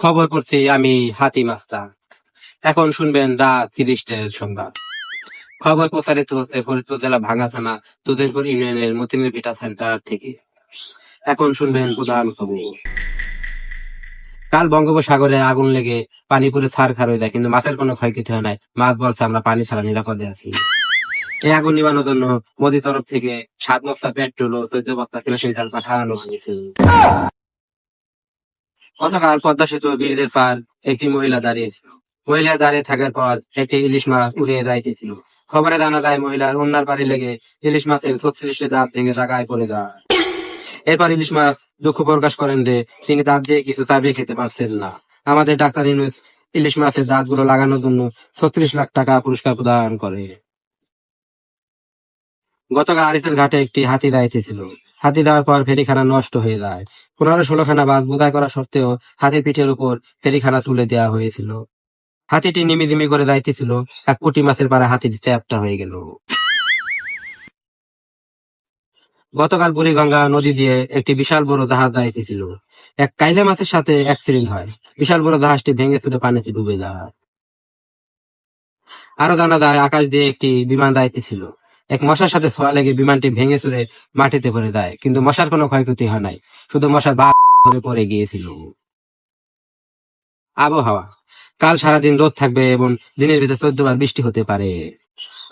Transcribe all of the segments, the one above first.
খবর পড়ছি আমি হাতি মাস্টার। এখন শুনবেন রাত 30-এর সংবাদ। খবর প্রচারিত হচ্ছে ফরিদপুর জেলা ভাঙ্গা থানা তুদেরপুর ইউনিয়নের মতিনের ভিটা সেন্টার থেকে। এখন শুনবেন প্রধান খবর। কাল বঙ্গোপসাগরে আগুন লেগে পানি পুরে ছাড়খার হয়ে যায়, কিন্তু মাছের কোনো ক্ষয়ক্ষতি হয় নাই। মাছ বলছে আমরা পানি ছাড়া নিরাপদে আছি। এই আগুন নিবানোর জন্য মোদী তরফ থেকে 7 বস্তা পেট্রোল ও 14 বস্তা কেরোসিন তেল পাঠানো হয়েছে। গতকাল পদ্মা সেতু ব্রিজের পার একটি মহিলা দাঁড়িয়েছিল। মহিলা দাঁড়িয়ে থাকার পর একটি ইলিশ মাছ উড়ে যাইতেছিল। খবরে জানা যায় মহিলার অন্যার পাড়ি লেগে ইলিশ মাছের 36টি দাঁত ভেঙে জায়গায় পড়ে যায়। এরপর ইলিশ মাছ দুঃখ প্রকাশ করেন যে তিনি দাঁত দিয়ে কিছু চাবিয়ে খেতে পারছেন না। আমাদের ডাক্তার ইউনূস ইলিশ মাছের দাঁতগুলো লাগানোর জন্য 36 লাখ টাকা পুরস্কার প্রদান করে। গতকাল আরিচের ঘাটে একটি হাতি দাঁড়িয়েছিল। হাতি দেওয়ার পর ফেরিখানা নষ্ট হয়ে যায়। 15-16 খানা বাস বোঝাই করা সত্ত্বেও হাতির পিঠের উপর ফেরিখানা তুলে দেওয়া হয়েছিল। হাতিটি নিমিদিমি করে যাইতেছিল, এক পুঁটি মাছের পাড়া হাতির চ্যাপ্টা হয়ে গেল। গতকাল বুড়িগঙ্গা নদী দিয়ে একটি বিশাল বড় জাহাজ যাইতেছিল। এক কাইলা মাছের সাথে অ্যাক্সিডেন্ট হয়। বিশাল বড় জাহাজটি ভেঙে চুরে পানিতে ডুবে যায়। আরো জানা যায় আকাশ দিয়ে একটি বিমান যাইতেছিল। এক মশার সাথে ছোঁয়া লেগে বিমানটি ভেঙে চুরে মাটিতে পড়ে যায়, কিন্তু মশার কোনো ক্ষয়ক্ষতি হয় নাই, শুধু মশার বাপ ধরে পড়ে গিয়েছিল। আবহাওয়া, কাল সারাদিন রোদ থাকবে এবং দিনের ভিতরে 14 বার বৃষ্টি হতে পারে।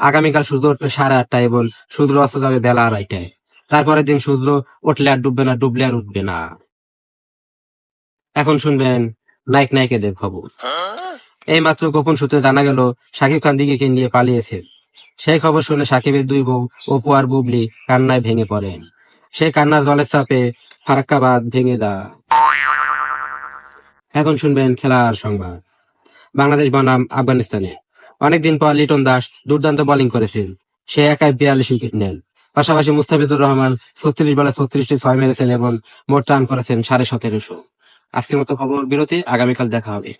আগামীকাল সূর্য উঠবে 8:30টায় এবং সূর্য অস্ত যাবে বেলা 2:30টায়। তারপরের দিন সূর্য উঠলে আর ডুববে না, ডুবলে আর উঠবে না। এখন শুনবেন নায়ক নায়িকাদের খবর। এই মাত্র গোপন সূত্রে জানা গেল শাকিব খান দিঘিকে নিয়ে পালিয়েছে। সেই খবর শুনে সাকিবের দুই বউ অপু আর বুবলি কান্নায় ভেঙে পড়েন। সেই কান্নার জলের চাপে ফারাক্কা বাঁধ ভেঙে যায়। এখন শুনবেন খেলার সংবাদ। বাংলাদেশ বনাম আফগানিস্তানে। অনেকদিন পর লিটন দাস দুর্দান্ত বোলিং করেছেন। সে একাই 42 উইকেট নেন। পাশাপাশি মুস্তাফিজুর রহমান 36 বলে 36টি 6 মেরেছেন এবং মোট রান করেছেন 1750। আজকের মতো খবর বিরতি, আগামীকাল দেখা হবে।